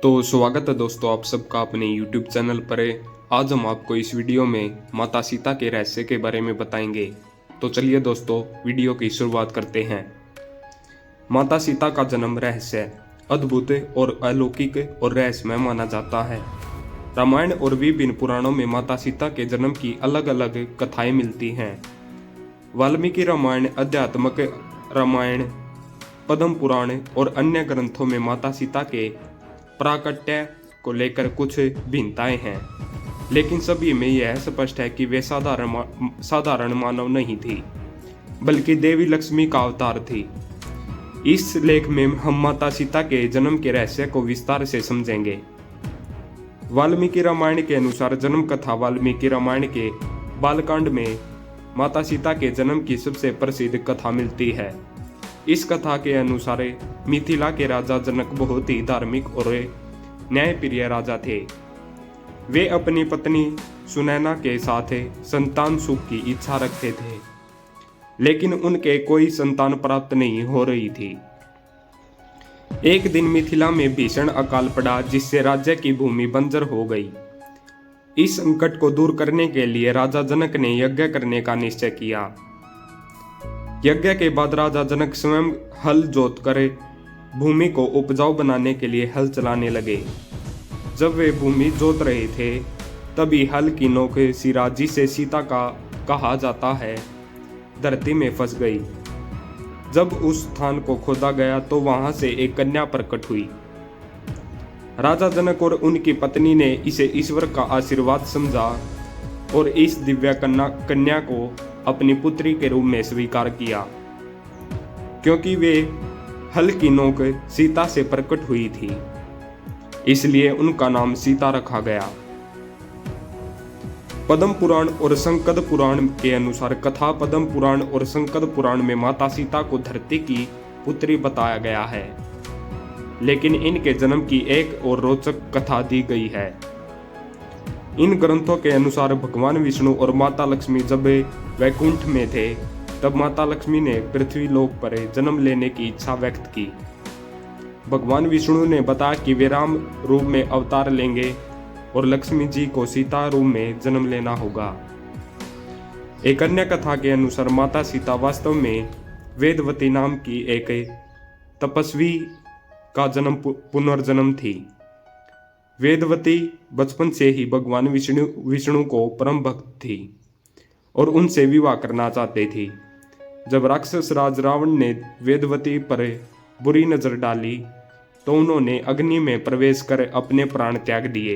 तो स्वागत है दोस्तों आप सबका अपने YouTube चैनल पर। आज हम आपको इस वीडियो में माता सीता के रहस्य के बारे में बताएंगे। तो चलिए दोस्तों वीडियो की शुरुआत करते हैं। माता सीता का जन्म रहस्य अद्भुत और अलौकिक और रहस्यमय माना जाता है। रामायण और विभिन्न पुराणों में माता सीता के जन्म की अलग अलग कथाएं मिलती हैं। वाल्मीकि रामायण, अध्यात्मक रामायण, पद्म पुराण और अन्य ग्रंथों में माता सीता के प्राकट्य को लेकर कुछ भिन्नताएं हैं, लेकिन सभी में यह स्पष्ट है कि वे साधारण मानव नहीं थी, बल्कि देवी लक्ष्मी का अवतार थी। इस लेख में हम माता सीता के जन्म के रहस्य को विस्तार से समझेंगे। वाल्मीकि रामायण के अनुसार जन्म कथा वाल्मीकि रामायण के बालकांड में माता सीता के जन्म की सबसे प्रसिद्ध कथा मिलती है। इस कथा के अनुसार मिथिला के राजा जनक बहुत ही धार्मिक और न्यायप्रिय राजा थे। वे अपनी पत्नी सुनैना के साथ संतान सुख की इच्छा रखते थे, लेकिन उनके कोई संतान प्राप्त नहीं हो रही थी। एक दिन मिथिला में भीषण अकाल पड़ा, जिससे राज्य की भूमि बंजर हो गई। इस संकट को दूर करने के लिए राजा जनक ने यज्ञ करने का निश्चय किया। यज्ञ के बाद राजा जनक स्वयं हल जोत कर भूमि को उपजाऊ बनाने के लिए हल चलाने लगे। जब वे भूमि जोत रहे थे, तभी हल की नोक सिरा, जिसे सीता का कहा जाता है, धरती में फंस गई। जब उस स्थान को खोदा गया तो वहां से एक कन्या प्रकट हुई। राजा जनक और उनकी पत्नी ने इसे ईश्वर का आशीर्वाद समझा और इस दिव्य कन्या को अपनी पुत्री के रूप में स्वीकार किया। क्योंकि वे हल की नोक सीता से प्रकट हुई थी, इसलिए उनका नाम सीता रखा गया। पद्म पुराण और संकद पुराण के अनुसार कथा पद्म पुराण और संकद पुराण में माता सीता को धरती की पुत्री बताया गया है, लेकिन इनके जन्म की एक और रोचक कथा दी गई है। इन ग्रंथों के अनुसार भगवान विष्णु और माता लक्ष्मी जब वैकुंठ में थे, तब माता लक्ष्मी ने पृथ्वी लोक पर जन्म लेने की इच्छा व्यक्त की। भगवान विष्णु ने बताया कि वे राम रूप में अवतार लेंगे और लक्ष्मी जी को सीता रूप में जन्म लेना होगा। एक अन्य कथा के अनुसार माता सीता वास्तव में वेदवती नाम की एक तपस्वी का पुनर्जन्म थी। वेदवती बचपन से ही भगवान विष्णु को परम भक्त थी और उनसे विवाह करना चाहती थी। जब राक्षस राज रावण ने वेदवती पर बुरी नजर डाली, तो उन्होंने अग्नि में प्रवेश कर अपने प्राण त्याग दिए,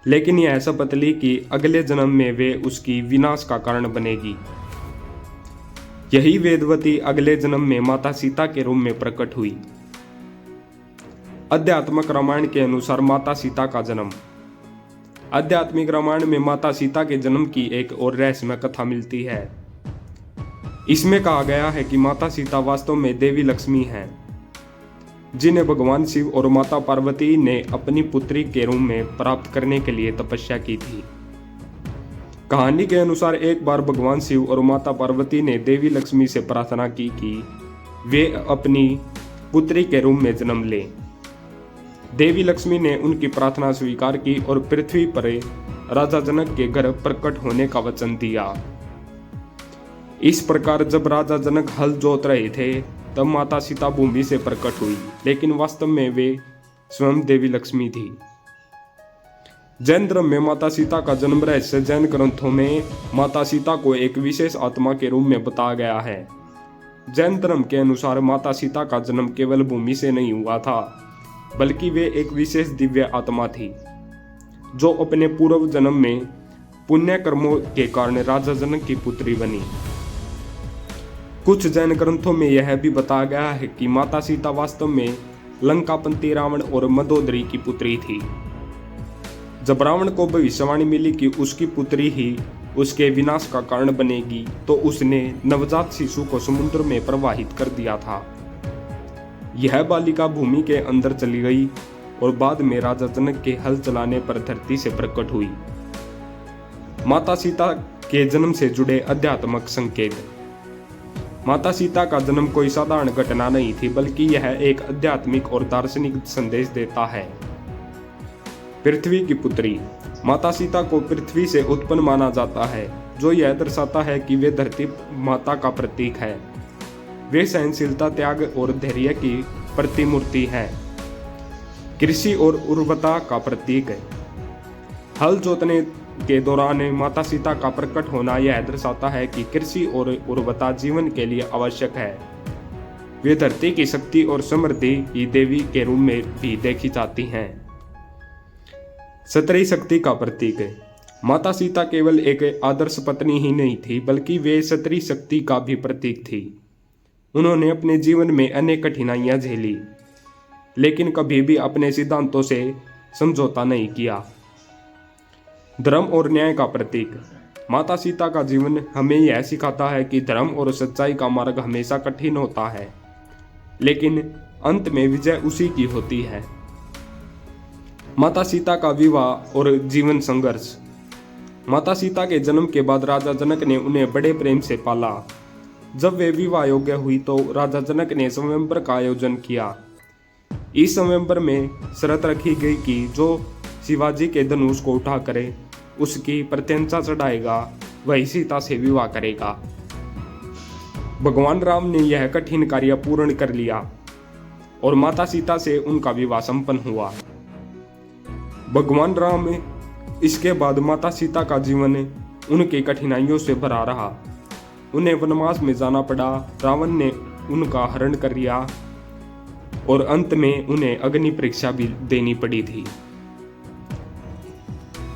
लेकिन यह शपथ ली कि अगले जन्म में वे उसकी विनाश का कारण बनेगी। यही वेदवती अगले जन्म में माता सीता के रूप में प्रकट हुई। आध्यात्मिक रामायण के अनुसार माता सीता का जन्म। आध्यात्मिक रामायण में माता सीता के जन्म की एक और रहस्यमय कथा मिलती है। इसमें कहा गया है कि माता सीता वास्तव में देवी लक्ष्मी हैं, जिन्हें भगवान शिव और माता पार्वती ने अपनी पुत्री के रूप में प्राप्त करने के लिए तपस्या की थी। कहानी के अनुसार एक बार भगवान शिव और माता पार्वती ने देवी लक्ष्मी से प्रार्थना की कि वे अपनी पुत्री के रूप में जन्म लें। देवी लक्ष्मी ने उनकी प्रार्थना स्वीकार की और पृथ्वी पर राजा जनक के घर प्रकट होने का वचन दिया। इस प्रकार जब राजा जनक हल जोत रहे थे, तब माता सीता भूमि से प्रकट हुई, लेकिन वास्तव में वे स्वयं देवी लक्ष्मी थी। जैन धर्म में माता सीता का जन्म रहस्य। जैन ग्रंथों में माता सीता को एक विशेष आत्मा के रूप में बताया गया है। जैन धर्म के अनुसार माता सीता का जन्म केवल भूमि से नहीं हुआ था, बल्कि वे एक विशेष दिव्य आत्मा थी, जो अपने पूर्व जन्म में पुण्य कर्मों के कारण राजा जनक की पुत्री बनी। कुछ जैन ग्रंथों में यह भी बताया गया है कि माता सीता वास्तव में लंकापति रावण और मंदोदरी की पुत्री थी। जब रावण को भविष्यवाणी मिली कि उसकी पुत्री ही उसके विनाश का कारण बनेगी, तो उसने नवजात शिशु को समुद्र में प्रवाहित कर दिया था। यह बालिका भूमि के अंदर चली गई और बाद में राजा जनक के हल चलाने पर धरती से प्रकट हुई। माता सीता के जन्म से जुड़े आध्यात्मिक संकेत। माता सीता का जन्म कोई साधारण घटना नहीं थी, बल्कि यह एक आध्यात्मिक और दार्शनिक संदेश देता है। पृथ्वी की पुत्री। माता सीता को पृथ्वी से उत्पन्न माना जाता है, जो यह दर्शाता है कि वे धरती माता का प्रतीक है। वे सहनशीलता, त्याग और धैर्य की प्रतिमूर्ति है। कृषि और उर्वरता का प्रतीक है। हल जोतने के दौरान माता सीता का प्रकट होना यह दर्शाता है कि कृषि और उर्वरता जीवन के लिए आवश्यक है। वे धरती की शक्ति और समृद्धि की देवी के रूप में भी देखी जाती हैं। स्त्री शक्ति का प्रतीक है। माता सीता केवल एक आदर्श पत्नी ही नहीं थी, बल्कि वे स्त्री शक्ति का भी प्रतीक थी। उन्होंने अपने जीवन में अनेक कठिनाइयां झेली, लेकिन कभी भी अपने सिद्धांतों से समझौता नहीं किया। धर्म और न्याय का प्रतीक। माता सीता का जीवन हमें यह सिखाता है कि धर्म और सच्चाई का मार्ग हमेशा कठिन होता है, लेकिन अंत में विजय उसी की होती है। माता सीता का विवाह और जीवन संघर्ष। माता सीता के जन्म के बाद राजा जनक ने उन्हें बड़े प्रेम से पाला। जब वे विवाह योग्य हुई तो राजा जनक ने स्वयंवर का आयोजन किया। इस स्वयंवर में शर्त रखी गई कि जो शिवाजी के धनुष को उठा करे, उसकी प्रत्यंचा चढ़ाएगा, वही सीता से विवाह करेगा। भगवान राम ने यह कठिन कार्य पूर्ण कर लिया और माता सीता से उनका विवाह संपन्न हुआ। भगवान राम इसके बाद माता सीता का जीवन उनकी कठिनाइयों से भरा रहा। उन्हें वनवास में जाना पड़ा, रावण ने उनका हरण कर लिया और अंत में उन्हें अग्नि परीक्षा भी देनी पड़ी थी।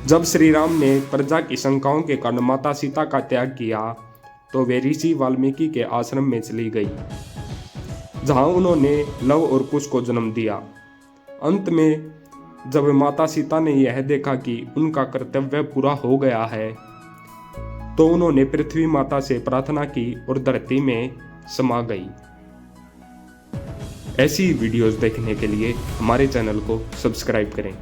जब श्री राम ने प्रजा की शंकाओं के कारण माता सीता का त्याग किया तो वे ऋषि वाल्मीकि के आश्रम में चली गई, जहां उन्होंने लव और कुश को जन्म दिया। अंत में जब माता सीता ने यह देखा कि उनका कर्तव्य पूरा हो गया है, तो उन्होंने पृथ्वी माता से प्रार्थना की और धरती में समा गई। ऐसी वीडियोस देखने के लिए हमारे चैनल को सब्सक्राइब करें।